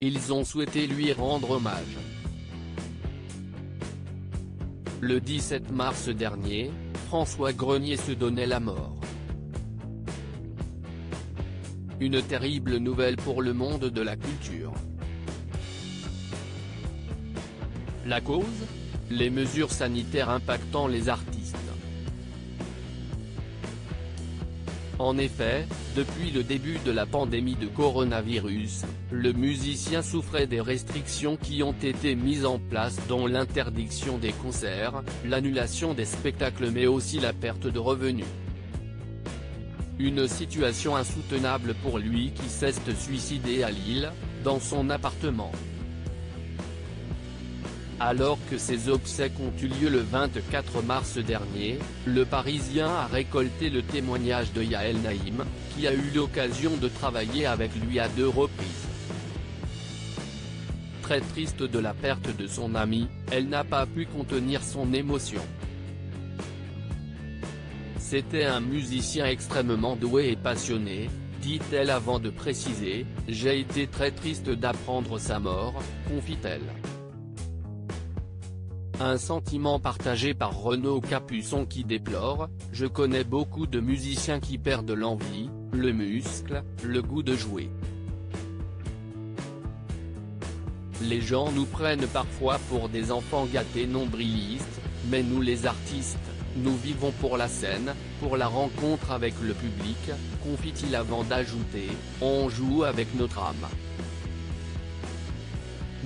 ils ont souhaité lui rendre hommage. Le 17 mars dernier, François Grenier se donnait la mort. Une terrible nouvelle pour le monde de la culture. La cause ? Les mesures sanitaires impactant les artistes. En effet, depuis le début de la pandémie de coronavirus, le musicien souffrait des restrictions qui ont été mises en place dont l'interdiction des concerts, l'annulation des spectacles mais aussi la perte de revenus. Une situation insoutenable pour lui qui s'est suicidé à Lille, dans son appartement. Alors que ses obsèques ont eu lieu le 24 mars dernier, le Parisien a récolté le témoignage de Yael Naïm, qui a eu l'occasion de travailler avec lui à 2 reprises. Très triste de la perte de son ami, elle n'a pas pu contenir son émotion. C'était un musicien extrêmement doué et passionné, dit-elle avant de préciser « J'ai été très triste d'apprendre sa mort », confie-t-elle. Un sentiment partagé par Renaud Capuçon qui déplore « Je connais beaucoup de musiciens qui perdent l'envie, le muscle, le goût de jouer. Les gens nous prennent parfois pour des enfants gâtés nombrilistes, mais nous les artistes, nous vivons pour la scène, pour la rencontre avec le public », confie-t-il avant d'ajouter « On joue avec notre âme.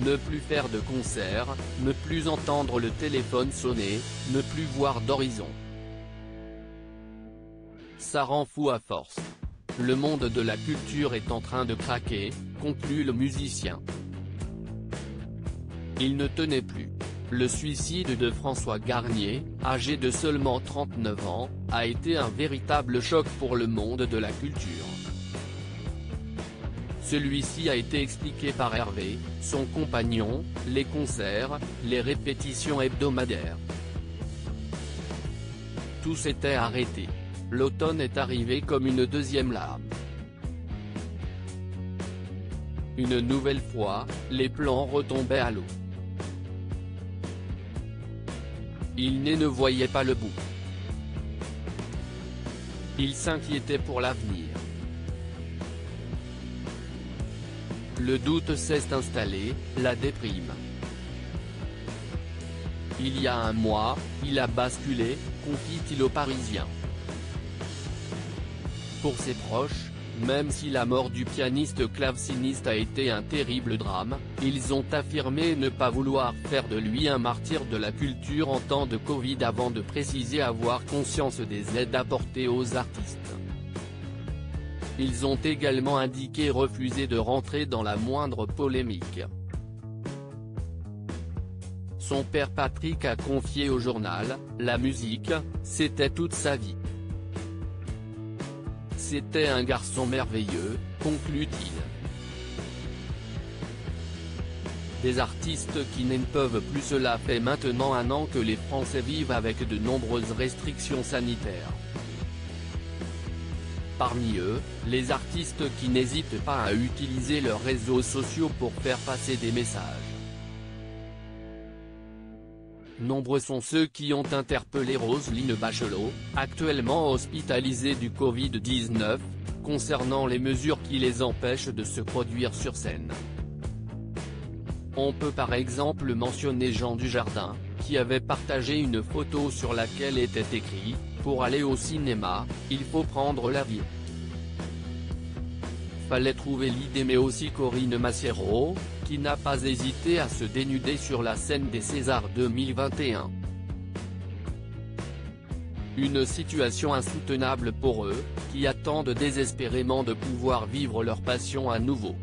Ne plus faire de concert, ne plus entendre le téléphone sonner, ne plus voir d'horizon. Ça rend fou à force. Le monde de la culture est en train de craquer, conclut le musicien. Il ne tenait plus. Le suicide de François Garnier, âgé de seulement 39 ans, a été un véritable choc pour le monde de la culture. Celui-ci a été expliqué par Hervé, son compagnon, les concerts, les répétitions hebdomadaires. Tout s'était arrêté. L'automne est arrivé comme une deuxième lame. Une nouvelle fois, les plans retombaient à l'eau. Il ne voyait pas le bout. Il s'inquiétait pour l'avenir. Le doute s'est installé, la déprime. Il y a un mois, il a basculé, confie-t-il aux Parisiens. Pour ses proches, même si la mort du pianiste claveciniste a été un terrible drame, ils ont affirmé ne pas vouloir faire de lui un martyr de la culture en temps de Covid avant de préciser avoir conscience des aides apportées aux artistes. Ils ont également indiqué refuser de rentrer dans la moindre polémique. Son père Patrick a confié au journal « La musique, c'était toute sa vie. C'était un garçon merveilleux », conclut-il. Des artistes qui ne peuvent plus. Cela fait maintenant 1 an que les Français vivent avec de nombreuses restrictions sanitaires. Parmi eux, les artistes qui n'hésitent pas à utiliser leurs réseaux sociaux pour faire passer des messages. Nombreux sont ceux qui ont interpellé Roselyne Bachelot, actuellement hospitalisée du Covid-19, concernant les mesures qui les empêchent de se produire sur scène. On peut par exemple mentionner Jean Dujardin, qui avait partagé une photo sur laquelle était écrit « Pour aller au cinéma, il faut prendre l'avion ». Fallait trouver l'idée, mais aussi Corinne Massiero, qui n'a pas hésité à se dénuder sur la scène des Césars 2021. Une situation insoutenable pour eux, qui attendent désespérément de pouvoir vivre leur passion à nouveau.